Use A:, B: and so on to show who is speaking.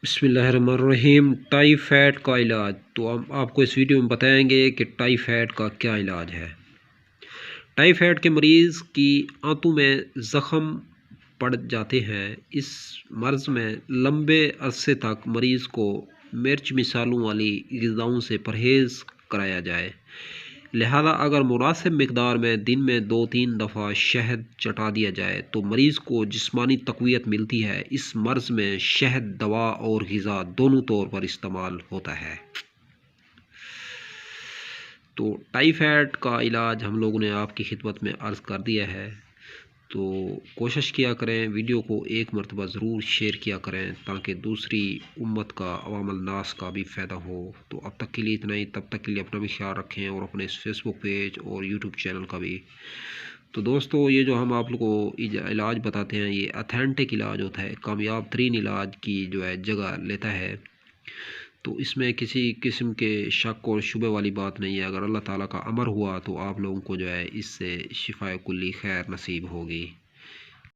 A: بسم اللہ الرحمن الرحیم۔ ٹائیفائڈ کا علاج۔ تو ہم آپ کو اس ویڈیو میں بتائیں گے کہ ٹائیفائڈ کا کیا علاج ہے۔ ٹائیفائڈ کے مریض کی آنتوں میں زخم پڑ جاتے ہیں۔ اس مرض میں لمبے عرصے تک مریض کو مرچ مصالحوں والی غذاؤں سے پرہیز کرایا جائے، لہذا اگر مناسب مقدار میں دن میں 2-3 دفعہ شہد چٹا دیا جائے تو مریض کو جسمانی تقویت ملتی ہے۔ اس مرض میں شہد دوا اور غذا دونوں طور پر استعمال ہوتا ہے۔ تو ٹائیفائڈ کا علاج ہم لوگوں نے آپ کی خدمت میں عرض کر دیا ہے، تو کوشش کیا کریں ویڈیو کو ایک مرتبہ ضرور شیئر کیا کریں تاکہ دوسری امت کا، عوام الناس کا بھی فائدہ ہو۔ تو اب تک کے لیے اتنا ہی، تب تک کے لیے اپنا بھی خیال رکھیں اور اپنے فیس بک پیج اور یوٹیوب چینل کا بھی۔ تو دوستو، یہ جو ہم آپ لوگوں کو علاج بتاتے ہیں یہ اتھینٹک علاج ہوتا ہے، کامیاب ترین علاج کی جو ہے جگہ لیتا ہے۔ تو اس میں کسی قسم کے شک اور شبہ والی بات نہیں ہے۔ اگر اللہ تعالیٰ کا امر ہوا تو آپ لوگوں کو جو ہے اس سے شفائے کلی خیر نصیب ہوگی۔